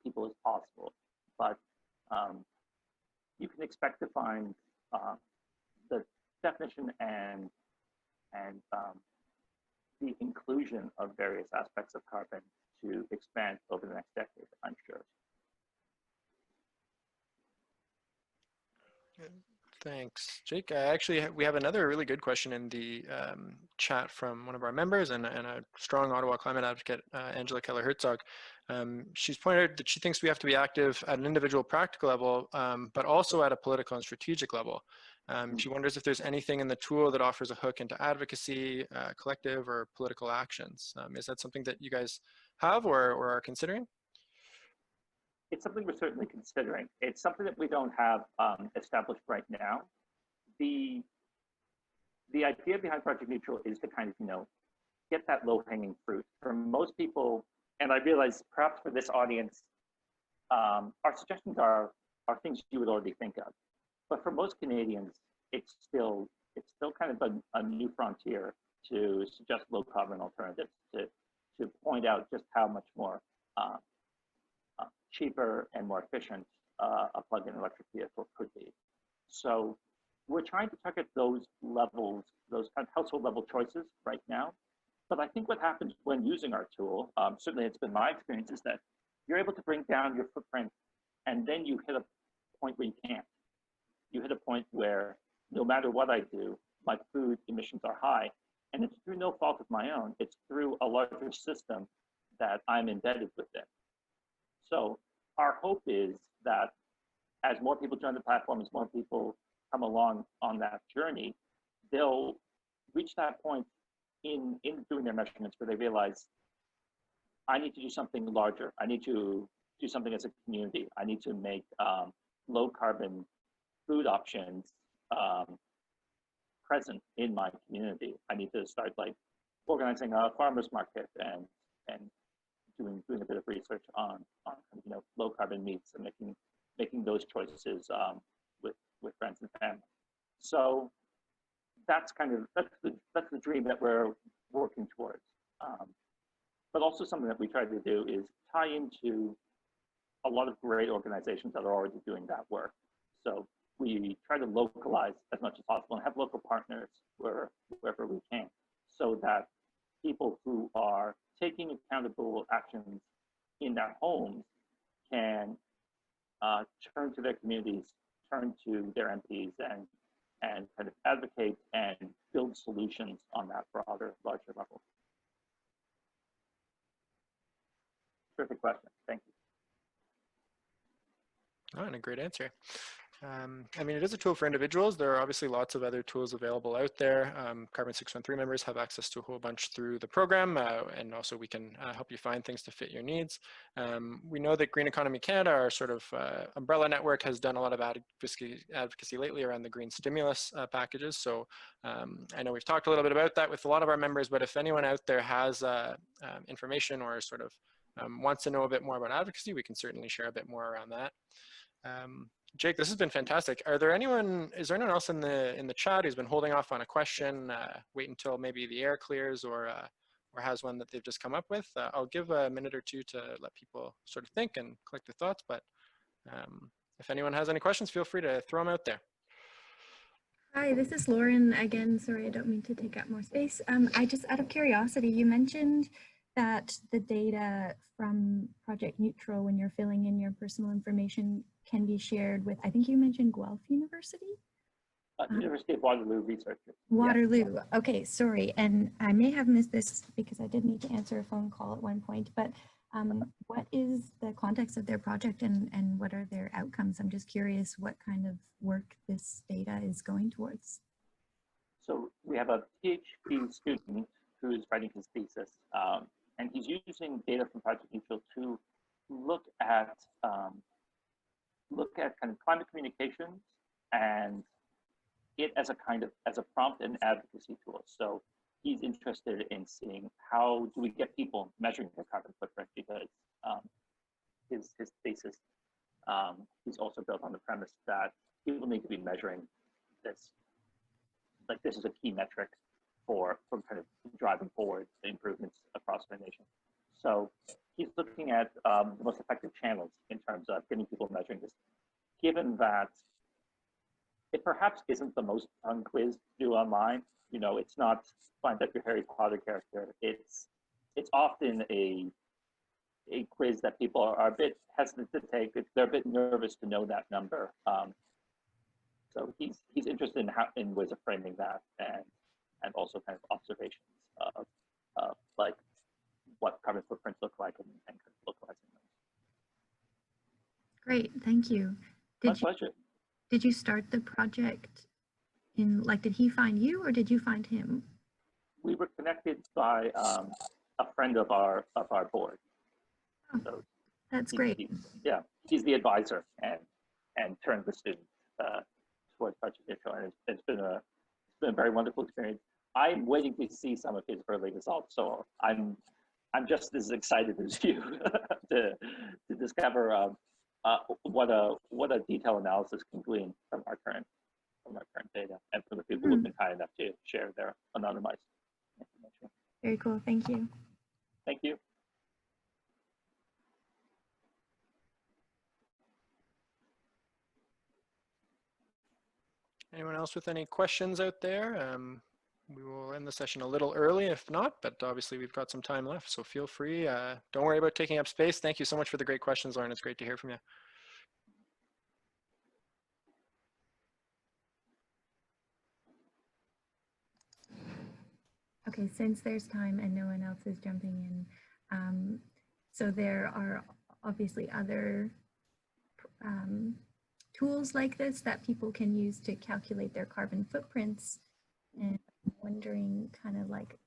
people as possible. But you can expect to find the definition and the inclusion of various aspects of carbon to expand over the next decade, I'm sure. Thanks, Jake. Actually, we have another really good question in the chat from one of our members and a strong Ottawa climate advocate, Angela Keller-Herzog. She's pointed out that she thinks we have to be active at an individual practical level, but also at a political and strategic level. She wonders if there's anything in the tool that offers a hook into advocacy, collective, or political actions. Is that something that you guys have or are considering? It's something we're certainly considering. It's something that we don't have established right now. The idea behind Project Neutral is to kind of, get that low-hanging fruit. For most people, and I realize perhaps for this audience, our suggestions are things you would already think of. But for most Canadians, it's still kind of a new frontier to suggest low carbon alternatives, to point out just how much more cheaper and more efficient a plug-in electric vehicle could be. So we're trying to target those levels, those kind of household level choices right now. But I think what happens when using our tool, certainly it's been my experience, is that you're able to bring down your footprint, and then you hit a point where you can't. You hit a point where no matter what I do, my food emissions are high, and it's through no fault of my own. It's through a larger system that I'm embedded within. So our hope is that as more people join the platform, as more people come along on that journey, they'll reach that point in doing their measurements where they realize, I need to do something larger. I need to do something as a community. I need to make low carbon food options present in my community. I need to start like organizing a farmer's market and doing a bit of research on low carbon meats and making those choices with friends and family. So that's the dream that we're working towards. But also something that we try to do is tie into a lot of great organizations that are already doing that work. So we try to localize as much as possible and have local partners wherever we can, so that people who are taking accountable actions in their homes can turn to their communities, turn to their MPs, and kind of advocate and build solutions on that broader, larger level. Terrific question. Thank you. Oh, and a great answer. I mean, it is a tool for individuals. There are obviously lots of other tools available out there. Carbon 613 members have access to a whole bunch through the program, and also we can help you find things to fit your needs. We know that Green Economy Canada, our sort of umbrella network, has done a lot of advocacy lately around the green stimulus packages. So I know we've talked a little bit about that with a lot of our members, but if anyone out there has information or sort of wants to know a bit more about advocacy, we can certainly share a bit more around that. Jake, this has been fantastic. Is there anyone else in the chat who's been holding off on a question, wait until maybe the air clears, or has one that they've just come up with? I'll give a minute or two to let people sort of think and collect their thoughts, but if anyone has any questions, feel free to throw them out there. Hi, this is Lauren again. Sorry, I don't mean to take up more space. I just, out of curiosity, you mentioned that the data from Project Neutral, when you're filling in your personal information, can be shared with, I think you mentioned Guelph University? University of Waterloo researchers. Waterloo, yes. Okay, sorry. And I may have missed this because I did need to answer a phone call at one point, but what is the context of their project and what are their outcomes? I'm just curious what kind of work this data is going towards. So we have a PhD student who is writing his thesis, and he's using data from Project Neutral to look at kind of climate communications and it as a prompt and advocacy tool. So he's interested in seeing how do we get people measuring their carbon footprint, because his thesis is also built on the premise that people need to be measuring this. Like, this is a key metric for kind of driving forward the improvements across the nation. So he's looking at the most effective channels in terms of getting people measuring this, given that it perhaps isn't the most fun quiz to do online. You know, it's not find out your Harry Potter character. It's often a quiz that people are a bit hesitant to take. They're a bit nervous to know that number. So he's interested in ways of framing that, and also kind of observations of like what carbon footprints look like and kind of localizing them. Great, thank you. My pleasure. Did you start the project in, like, did he find you or did you find him? We were connected by a friend of our board. Oh, so that's great. He's the advisor and turned the student towards Project Neutral, and it's been a very wonderful experience. I'm waiting to see some of his early results, so I'm just as excited as you to discover what a detailed analysis can glean from our current our current data, and for the people who've been kind enough to share their anonymized information. Very cool. Thank you. Thank you. Anyone else with any questions out there? We will end the session a little early if not, but obviously we've got some time left, so feel free. Don't worry about taking up space. Thank you so much for the great questions, Lauren. It's great to hear from you. Okay, since there's time and no one else is jumping in, so there are obviously other tools like this that people can use to calculate their carbon footprints, and I'm wondering kind of like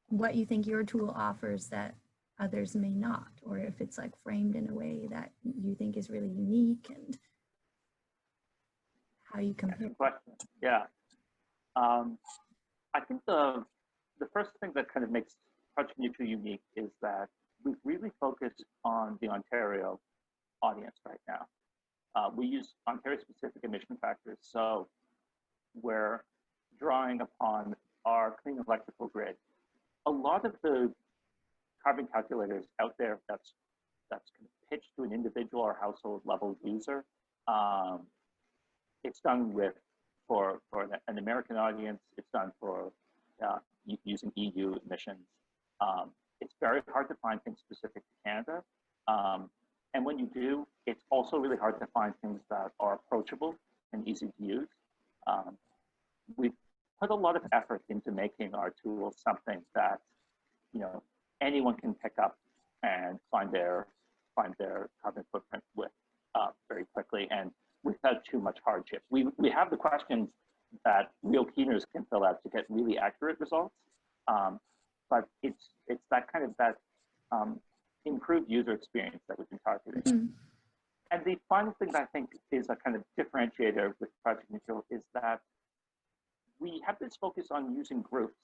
what you think your tool offers that others may not, or if it's like framed in a way that you think is really unique, and how you compare. Question. Yeah. I think the first thing that kind of makes Project Neutral unique is that we've really focused on the Ontario audience right now. We use Ontario-specific emission factors, so we're drawing upon our clean electrical grid. A lot of the carbon calculators out there that's kind of pitched to an individual or household level user, it's done for an American audience. It's done for using EU emissions. It's very hard to find things specific to Canada. And when you do, it's also really hard to find things that are approachable and easy to use. We've put a lot of effort into making our tools something that, you know, anyone can pick up and find their carbon footprint with very quickly and without too much hardship. We have the questions that real keeners can fill out to get really accurate results, but it's that kind of improved user experience that we've been targeting. Mm-hmm. And the final thing that I think is a kind of differentiator with Project Neutral is that we have this focus on using groups.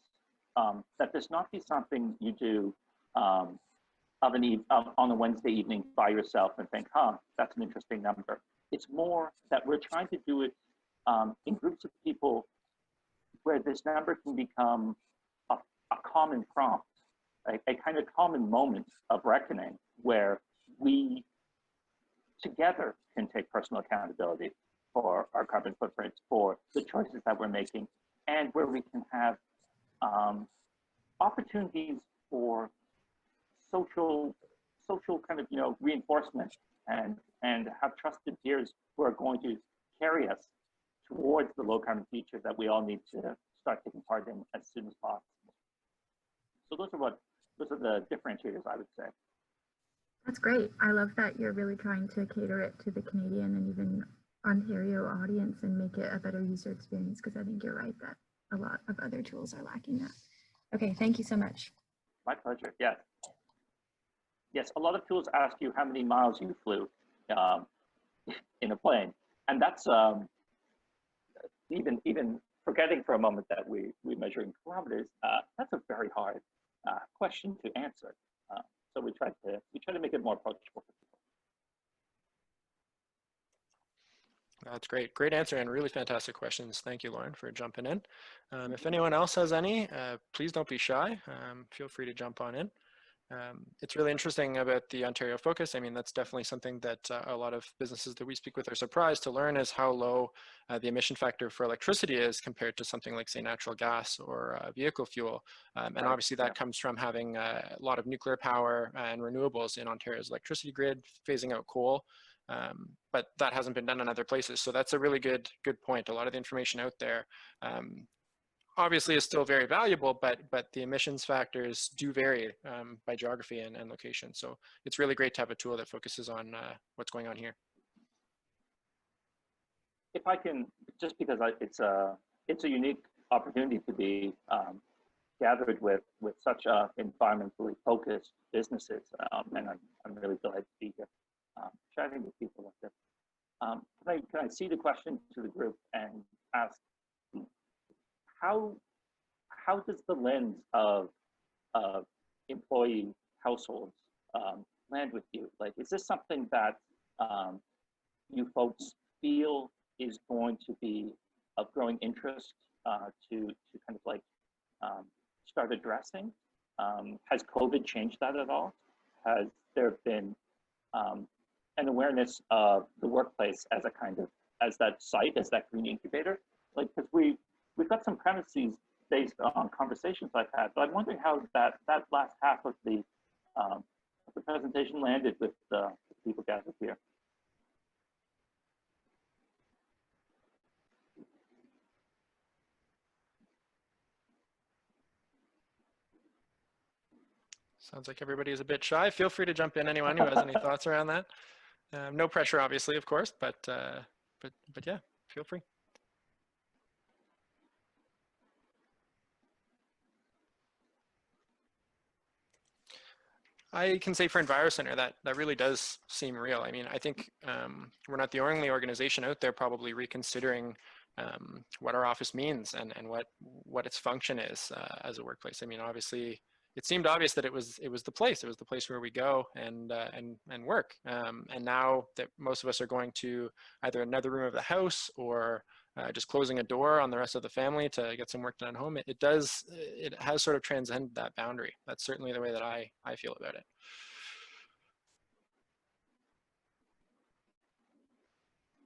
That does not be something you do on a Wednesday evening by yourself and think, huh, that's an interesting number. It's more that we're trying to do it in groups of people where this number can become a common prompt, a kind of common moment of reckoning where we together can take personal accountability for our carbon footprints, for the choices that we're making, and where we can have opportunities for social kind of, you know, reinforcement and have trusted peers who are going to carry us towards the low carbon future that we all need to start taking part in as soon as possible. So those are the differentiators, I would say. That's great. I love that you're really trying to cater it to the Canadian and even Ontario audience and make it a better user experience, because I think you're right that a lot of other tools are lacking that. Okay, thank you so much. My pleasure, yes. Yes, a lot of tools ask you how many miles you flew in a plane. And that's even forgetting for a moment that we measure in kilometers, that's a very hard question to answer. So we try to make it more approachable for people. That's great. Great answer and really fantastic questions. Thank you, Lauren, for jumping in. If anyone else has any, please don't be shy. Feel free to jump on in. It's really interesting about the Ontario focus. I mean, that's definitely something that a lot of businesses that we speak with are surprised to learn, is how low the emission factor for electricity is compared to something like, say, natural gas or vehicle fuel. And obviously that comes from having a lot of nuclear power and renewables in Ontario's electricity grid, phasing out coal. But that hasn't been done in other places. So that's a really good point. A lot of the information out there obviously is still very valuable, but the emissions factors do vary by geography and location. So it's really great to have a tool that focuses on what's going on here. If I can, just because it's a unique opportunity to be gathered with such environmentally focused businesses, and I'm really delighted to be here chatting with people like this. Can I see the question to the group and ask, how does the lens of employee households land with you? Like, is this something that you folks feel is going to be of growing interest to kind of like start addressing? Has COVID changed that at all? Has there been an awareness of the workplace as a kind of, as that site, as that green incubator? Like, because we've got some premises based on conversations I've had, but I'm wondering how that last half of the presentation landed with the people gathered here. Sounds like everybody is a bit shy. Feel free to jump in, anyone who has any thoughts around that. No pressure, obviously, of course, but yeah, feel free. I can say for EnviroCenter that really does seem real. I mean, I think we're not the only organization out there probably reconsidering what our office means and what its function is as a workplace. I mean, obviously, it seemed obvious that it was the place where we go and work. And now that most of us are going to either another room of the house or just closing a door on the rest of the family to get some work done at home, it has sort of transcended that boundary. That's certainly the way that I feel about it.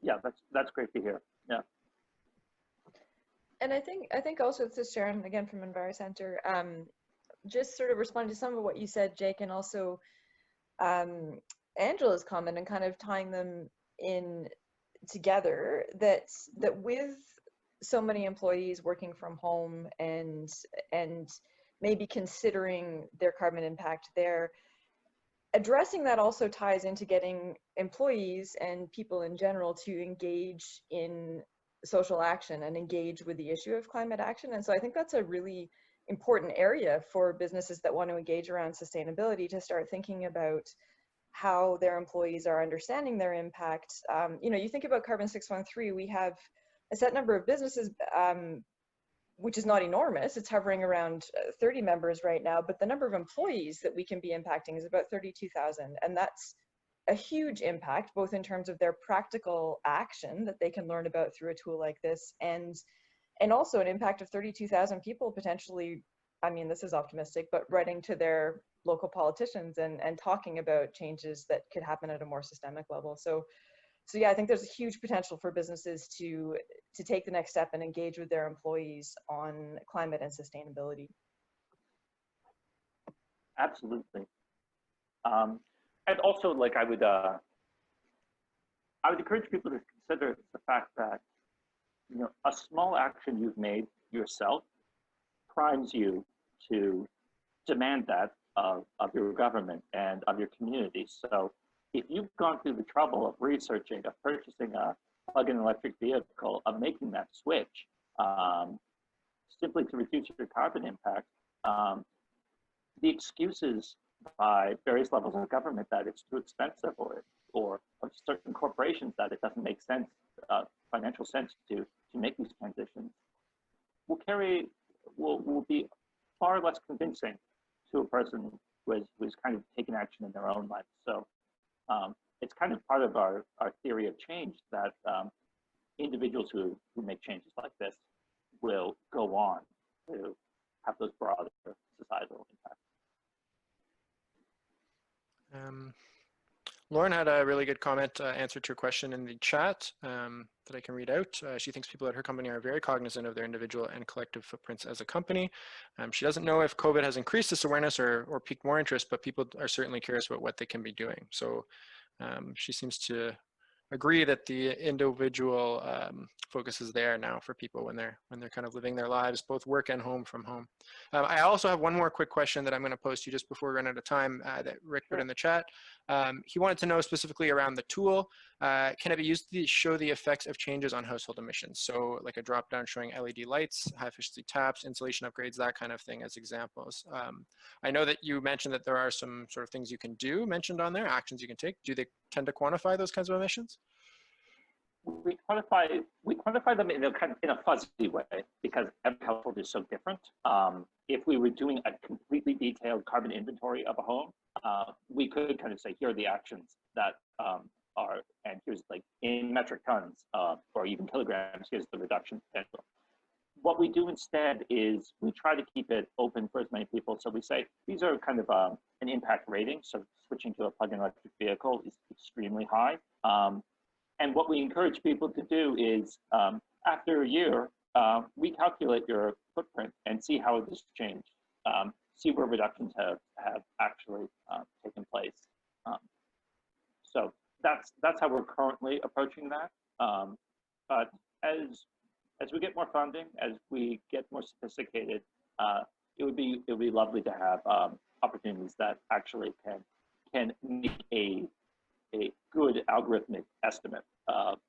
Yeah, that's great to hear. Yeah. And I think also, this is Sharon again from EnviroCenter, just sort of responding to some of what you said, Jake, and also Angela's comment, and kind of tying them in together, that with so many employees working from home and maybe considering their carbon impact there, addressing that also ties into getting employees and people in general to engage in social action and engage with the issue of climate action. And so I think that's a really important area for businesses that want to engage around sustainability, to start thinking about how their employees are understanding their impact. You know, you think about Carbon 613, we have a set number of businesses, which is not enormous. It's hovering around 30 members right now, but the number of employees that we can be impacting is about 32,000. And that's a huge impact, both in terms of their practical action that they can learn about through a tool like this, and also an impact of 32,000 people potentially, I mean, this is optimistic, but writing to their local politicians and talking about changes that could happen at a more systemic level. So yeah, I think there's a huge potential for businesses to take the next step and engage with their employees on climate and sustainability. Absolutely. And also, like, I would encourage people to consider the fact that, you know, a small action you've made yourself primes you to demand that of your government and of your community. So if you've gone through the trouble of researching, of purchasing a plug-in electric vehicle, of making that switch, simply to reduce your carbon impact, the excuses by various levels of government that it's too expensive, or certain corporations that it doesn't make sense, financial sense to make these transitions, will be far less convincing to a person who's kind of taken action in their own life. So it's kind of part of our theory of change that individuals who make changes like this will go on to have those broader societal impacts. Lauren had a really good comment, answer to your question in the chat that I can read out. She thinks people at her company are very cognizant of their individual and collective footprints as a company. She doesn't know if COVID has increased this awareness or piqued more interest, but people are certainly curious about what they can be doing. So she seems to agree that the individual focus is there now for people when they're kind of living their lives, both work and home from home. I also have one more quick question that I'm going to post to you just before we run out of time that Rick put in the chat. He wanted to know specifically around the tool. Can it be used to show the effects of changes on household emissions? So like a drop down showing LED lights, high efficiency taps, insulation upgrades, that kind of thing as examples. I know that you mentioned that there are some sort of things you can do mentioned on there, actions you can take. Do they tend to quantify those kinds of emissions? We quantify them in a fuzzy way, because every household is so different. If we were doing a completely detailed carbon inventory of a home, we could kind of say, here are the actions that and here's like in metric tons or even kilograms, here's the reduction potential. What we do instead is we try to keep it open for as many people. So we say these are kind of an impact rating. So switching to a plug-in electric vehicle is extremely high. And what we encourage people to do is after a year, recalculate your footprint and see how it has changed. See where reductions have actually taken place. So that's how we're currently approaching that. But as we get more funding, as we get more sophisticated, it would be lovely to have opportunities that actually can make a good algorithmic estimate of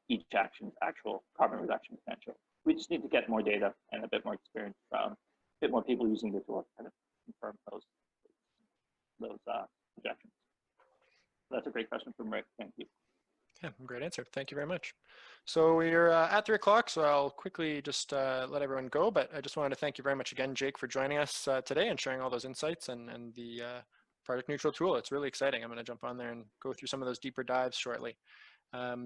each action's actual carbon reduction potential. We just need to get more data and a bit more experience from a bit more people using the tool to kind of confirm those projections. That's a great question from Rick. Thank you. Yeah, great answer. Thank you very much. So we're at 3 o'clock, so I'll quickly just let everyone go, but I just wanted to thank you very much again, Jake, for joining us today and sharing all those insights and the Project Neutral tool. It's really exciting. I'm going to jump on there and go through some of those deeper dives shortly.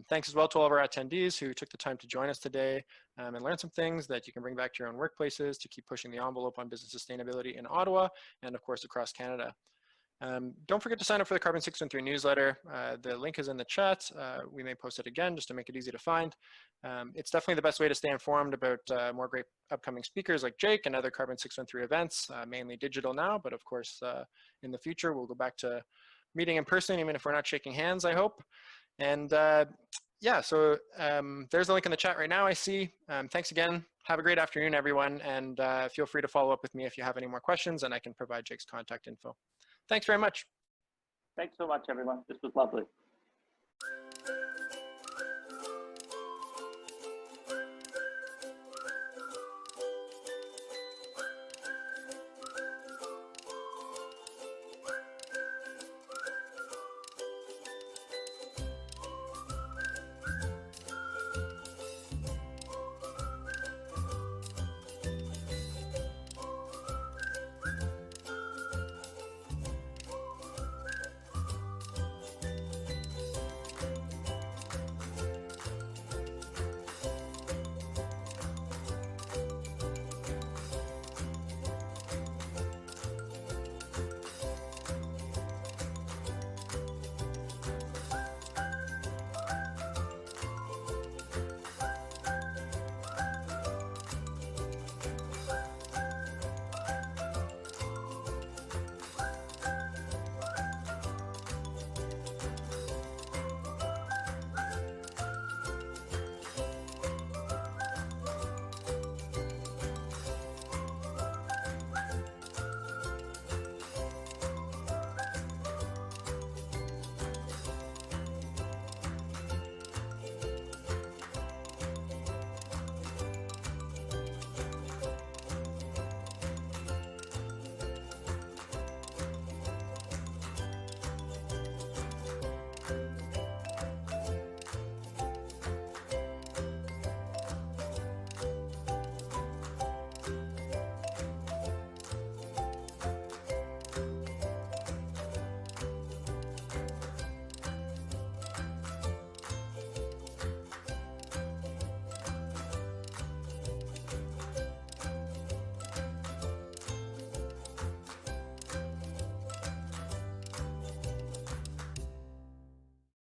Thanks as well to all of our attendees who took the time to join us today and learn some things that you can bring back to your own workplaces to keep pushing the envelope on business sustainability in Ottawa and, of course, across Canada. Don't forget to sign up for the Carbon 613 newsletter. The link is in the chat. We may post it again just to make it easy to find. It's definitely the best way to stay informed about more great upcoming speakers like Jake and other Carbon 613 events, mainly digital now, but of course in the future we'll go back to meeting in person, even if we're not shaking hands, I hope. And yeah, so there's a link in the chat right now, I see. Thanks again. Have a great afternoon, everyone, and feel free to follow up with me if you have any more questions, and I can provide Jake's contact info. Thanks very much. Thanks so much, everyone. This was lovely.